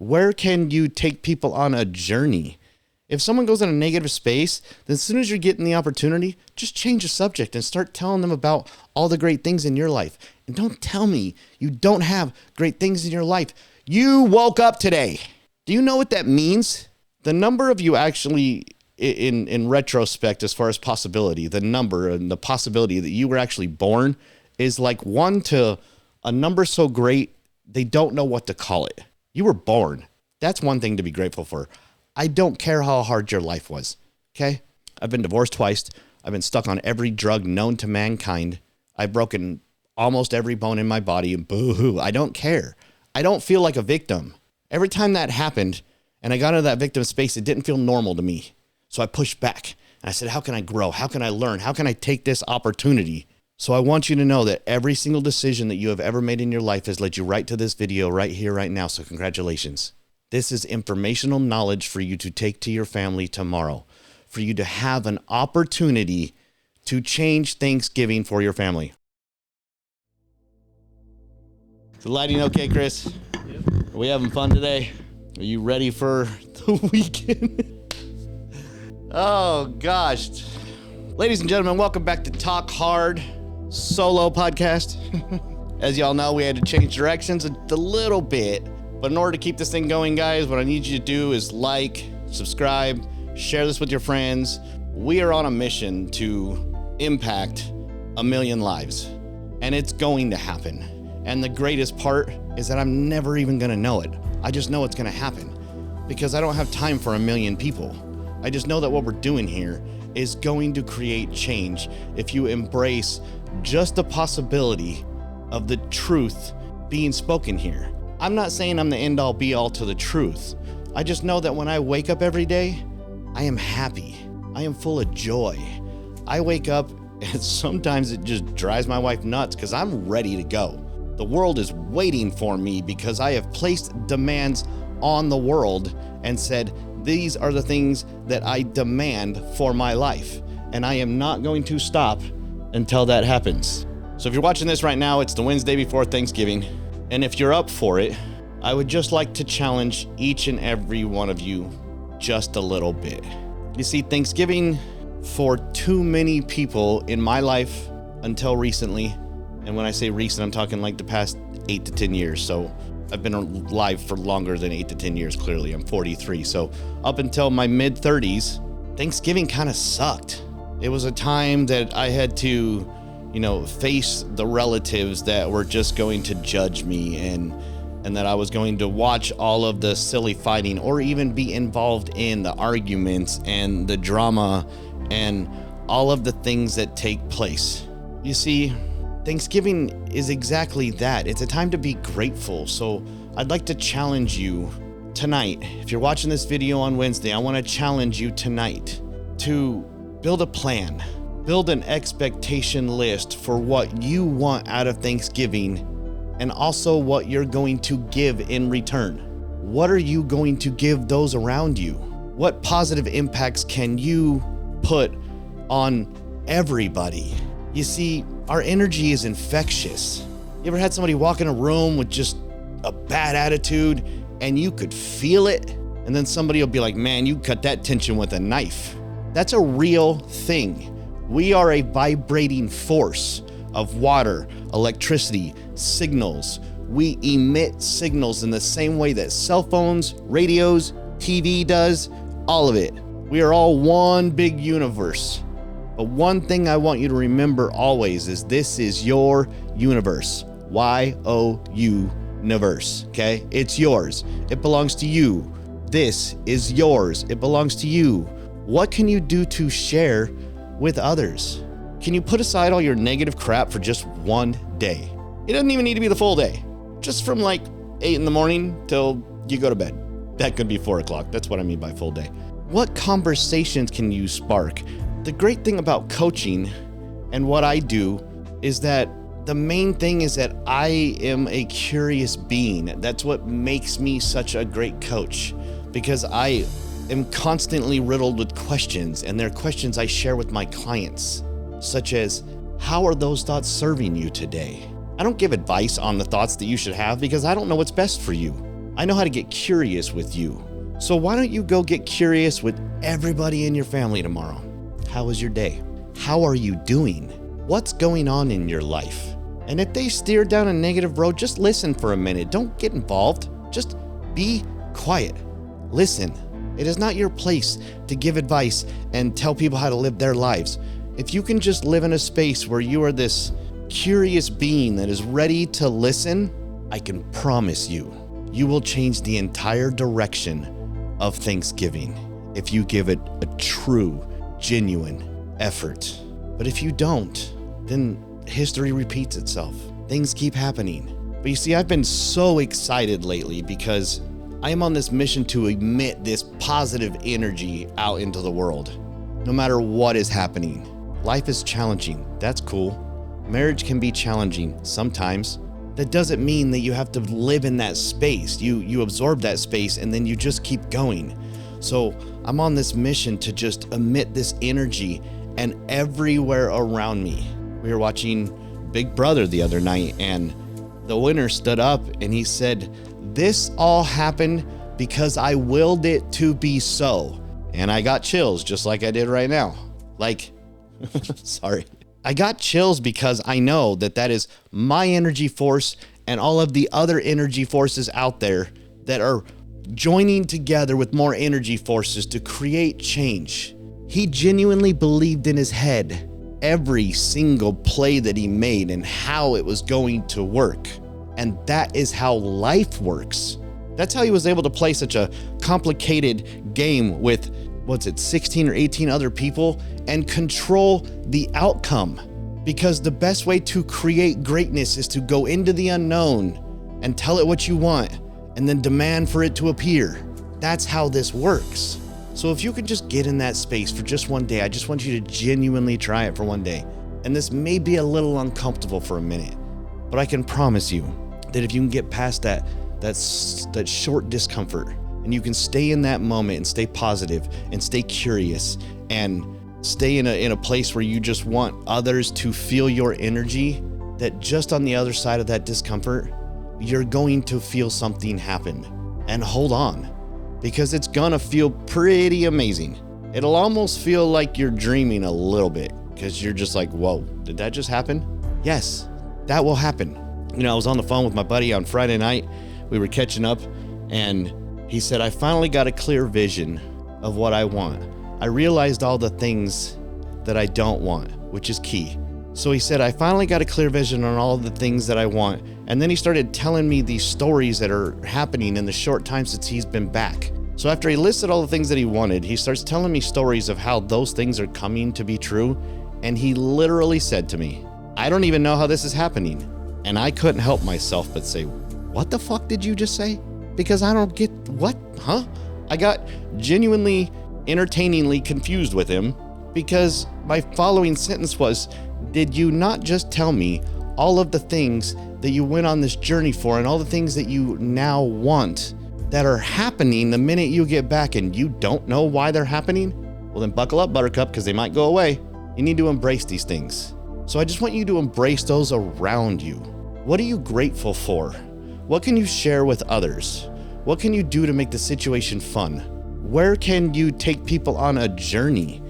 Where can you take people on a journey? If someone goes in a negative space, then as soon as you're getting the opportunity, just change the subject and start telling them about all the great things in your life. And don't tell me you don't have great things in your life. You woke up today. Do you know what that means? The number of you actually, in retrospect, as far as possibility, the number and the possibility that you were actually born is like 1 to a number so great, they don't know what to call it. You were born. That's one thing to be grateful for. I don't care how hard your life was, okay? I've been divorced twice. I've been stuck on every drug known to mankind. I've broken almost every bone in my body, and boo-hoo. I don't care. I don't feel like a victim. Every time that happened and I got into that victim space, it didn't feel normal to me. So I pushed back and I said, how can I grow? How can I learn? How can I take this opportunity? So I want you to know that every single decision that you have ever made in your life has led you right to this video right here, right now. So congratulations. This is informational knowledge for you to take to your family tomorrow, for you to have an opportunity to change Thanksgiving for your family. Is the lighting okay, Chris? Yep. Are we having fun today? Are you ready for the weekend? Oh, gosh. Ladies and gentlemen, welcome back to Talk Hard solo podcast. As y'all know, we had to change directions a little bit. But in order to keep this thing going, guys, what I need you to do is like, subscribe, share this with your friends. We are on a mission to impact 1 million lives, and it's going to happen. And the greatest part is that I'm never even gonna know it. I just know it's gonna happen because I don't have time for 1 million people. I just know that what we're doing here is going to create change if you embrace just the possibility of the truth being spoken here. I'm not saying I'm the end all be all to the truth. I just know that when I wake up every day, I am happy. I am full of joy. I wake up and sometimes it just drives my wife nuts because I'm ready to go. The world is waiting for me because I have placed demands on the world and said, these are the things that I demand for my life. And I am not going to stop until that happens. So if you're watching this right now, it's the Wednesday before Thanksgiving. And if you're up for it, I would just like to challenge each and every one of you just a little bit. You see, Thanksgiving for too many people in my life until recently, and when I say recent, I'm talking like the past 8 to 10 years. So I've been alive for longer than 8 to 10 years, clearly. I'm 43. So up until my mid 30s, Thanksgiving kind of sucked. It was a time that I had to face the relatives that were just going to judge me and that I was going to watch all of the silly fighting or even be involved in the arguments and the drama and all of the things that take place. You see, Thanksgiving is exactly that. It's a time to be grateful. So I'd like to challenge you tonight. If you're watching this video on Wednesday, I want to challenge you tonight to build a plan. Build an expectation list for what you want out of Thanksgiving and also what you're going to give in return. What are you going to give those around you? What positive impacts can you put on everybody? You see, our energy is infectious. You ever had somebody walk in a room with just a bad attitude and you could feel it? And then somebody will be like, man, you cut that tension with a knife. That's a real thing. We are a vibrating force of water, electricity, signals. We emit signals in the same way that cell phones, radios, TV does, all of it. We are all one big universe. But one thing I want you to remember always is this is your universe. Y-O-U universe, okay? It's yours. It belongs to you. This is yours. It belongs to you. What can you do to share with others? Can you put aside all your negative crap for just one day? It doesn't even need to be the full day. Just from like 8 in the morning till you go to bed. That could be 4 o'clock. That's what I mean by full day. What conversations can you spark? The great thing about coaching and what I do is that the main thing is that I am a curious being. That's what makes me such a great coach, because I am constantly riddled with questions, and they're questions I share with my clients, such as, how are those thoughts serving you today? I don't give advice on the thoughts that you should have because I don't know what's best for you. I know how to get curious with you. So why don't you go get curious with everybody in your family tomorrow? How was your day? How are you doing? What's going on in your life? And if they steer down a negative road, just listen for a minute. Don't get involved. Just be quiet. Listen. It is not your place to give advice and tell people how to live their lives. If you can just live in a space where you are this curious being that is ready to listen, I can promise you, you will change the entire direction of Thanksgiving if you give it a true, genuine effort. But if you don't, then history repeats itself. Things keep happening. But you see, I've been so excited lately because I am on this mission to emit this positive energy out into the world, no matter what is happening. Life is challenging. That's cool. Marriage can be challenging sometimes. That doesn't mean that you have to live in that space. You absorb that space and then you just keep going. So I'm on this mission to just emit this energy, and everywhere around me. We were watching Big Brother the other night, and the winner stood up and he said, "This all happened because I willed it to be so." And I got chills just like I did right now. Sorry. I got chills because I know that that is my energy force and all of the other energy forces out there that are joining together with more energy forces to create change. He genuinely believed in his head every single play that he made and how it was going to work. And that is how life works. That's how he was able to play such a complicated game with, 16 or 18 other people and control the outcome. Because the best way to create greatness is to go into the unknown and tell it what you want and then demand for it to appear. That's how this works. So if you could just get in that space for just one day, I just want you to genuinely try it for one day. And this may be a little uncomfortable for a minute, but I can promise you that if you can get past that short discomfort and you can stay in that moment and stay positive and stay curious and stay in a place where you just want others to feel your energy, that just on the other side of that discomfort, you're going to feel something happen. And hold on, because it's gonna feel pretty amazing. It'll almost feel like you're dreaming a little bit because you're just like, whoa, did that just happen? Yes, that will happen. You know, I was on the phone with my buddy on Friday night. We were catching up and he said, "I finally got a clear vision of what I want. I realized all the things that I don't want," which is key. So he said, "I finally got a clear vision on all of the things that I want." And then he started telling me these stories that are happening in the short time since he's been back. So after he listed all the things that he wanted, he starts telling me stories of how those things are coming to be true. And he literally said to me, "I don't even know how this is happening." And I couldn't help myself but say, "What the fuck did you just say?" Because I don't get what, huh? I got genuinely, entertainingly confused with him because my following sentence was, "Did you not just tell me all of the things that you went on this journey for and all the things that you now want that are happening the minute you get back and you don't know why they're happening?" Well, then buckle up, Buttercup, because they might go away. You need to embrace these things. So I just want you to embrace those around you. What are you grateful for? What can you share with others? What can you do to make the situation fun? Where can you take people on a journey?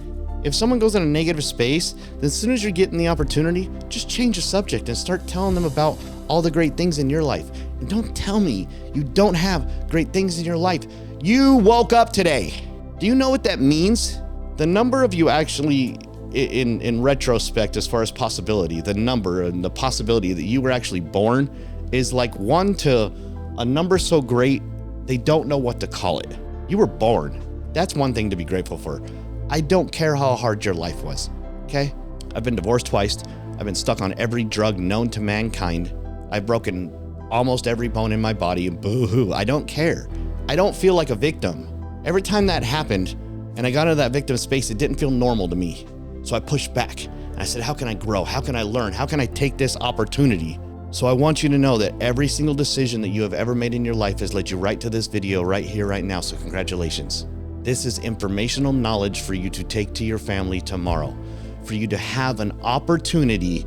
If someone goes in a negative space, then as soon as you're getting the opportunity, just change the subject and start telling them about all the great things in your life. And don't tell me you don't have great things in your life. You woke up today. Do you know what that means? The number of you actually, in retrospect, as far as possibility, the number and the possibility that you were actually born is like 1 to a number so great, they don't know what to call it. You were born. That's one thing to be grateful for. I don't care how hard your life was, okay? I've been divorced twice. I've been stuck on every drug known to mankind. I've broken almost every bone in my body, and boo-hoo, I don't care. I don't feel like a victim. Every time that happened and I got into that victim space, it didn't feel normal to me. So I pushed back and I said, how can I grow? How can I learn? How can I take this opportunity? So I want you to know that every single decision that you have ever made in your life has led you right to this video right here, right now. So congratulations. This is informational knowledge for you to take to your family tomorrow, for you to have an opportunity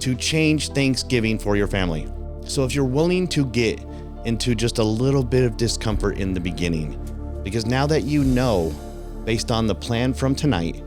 to change Thanksgiving for your family. So if you're willing to get into just a little bit of discomfort in the beginning. Because now that you know, based on the plan from tonight,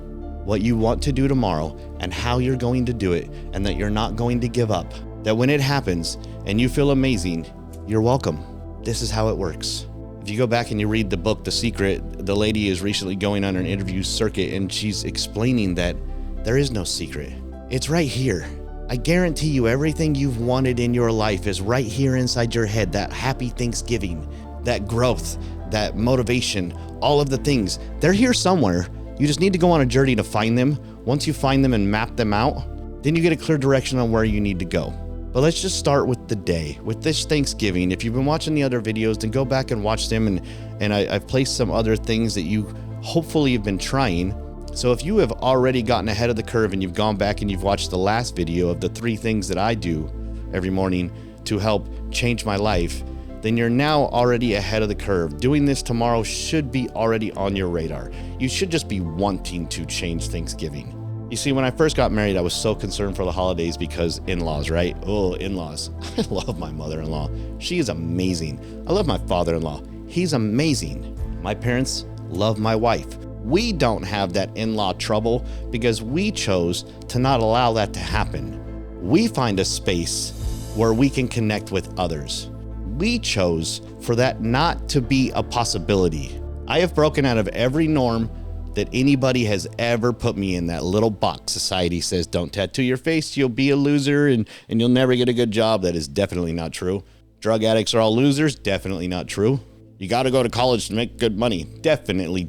what you want to do tomorrow and how you're going to do it, and that you're not going to give up, that when it happens and you feel amazing, you're welcome. This is how it works. If you go back and you read the book, The Secret, the lady is recently going on an interview circuit and she's explaining that there is no secret. It's right here. I guarantee you everything you've wanted in your life is right here inside your head. That happy Thanksgiving, that growth, that motivation, all of the things, they're here somewhere. You just need to go on a journey to find them. Once you find them and map them out, then you get a clear direction on where you need to go. But let's just start with the day, with this Thanksgiving. If you've been watching the other videos, then go back and watch them. And I've placed some other things that you hopefully have been trying. So if you have already gotten ahead of the curve and you've gone back and you've watched the last video of the 3 things that I do every morning to help change my life, then you're now already ahead of the curve. Doing this tomorrow should be already on your radar. You should just be wanting to change Thanksgiving. You see, when I first got married, I was so concerned for the holidays because in-laws, right? Oh, in-laws. I love my mother-in-law. She is amazing. I love my father-in-law. He's amazing. My parents love my wife. We don't have that in-law trouble because we chose to not allow that to happen. We find a space where we can connect with others. We chose for that not to be a possibility. I have broken out of every norm that anybody has ever put me in, that little box. Society says, don't tattoo your face, you'll be a loser and you'll never get a good job. That is definitely not true. Drug addicts are all losers. Definitely not true. You got to go to college to make good money. Definitely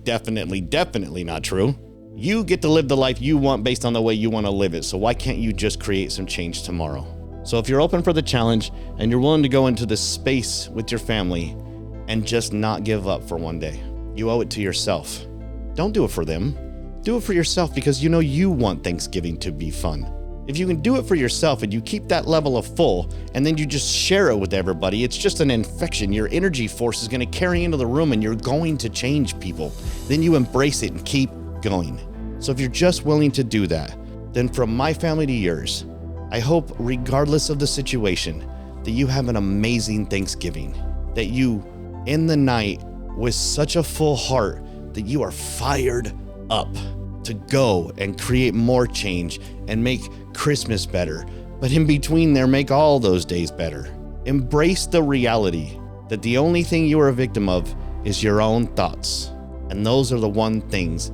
not true. You get to live the life you want based on the way you want to live it. So why can't you just create some change tomorrow? So if you're open for the challenge and you're willing to go into this space with your family and just not give up for one day, you owe it to yourself. Don't do it for them. Do it for yourself because you know you want Thanksgiving to be fun. If you can do it for yourself and you keep that level of full and then you just share it with everybody, it's just an infection. Your energy force is going to carry into the room and you're going to change people. Then you embrace it and keep going. So if you're just willing to do that, then from my family to yours, I hope regardless of the situation that you have an amazing Thanksgiving, that you in the night with such a full heart that you are fired up to go and create more change and make Christmas better. But in between there, make all those days better. Embrace the reality that the only thing you are a victim of is your own thoughts. And those are the one things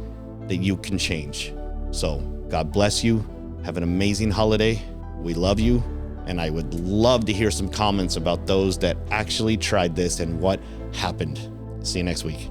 that you can change. So God bless you. Have an amazing holiday. We love you. And I would love to hear some comments about those that actually tried this and what happened. See you next week.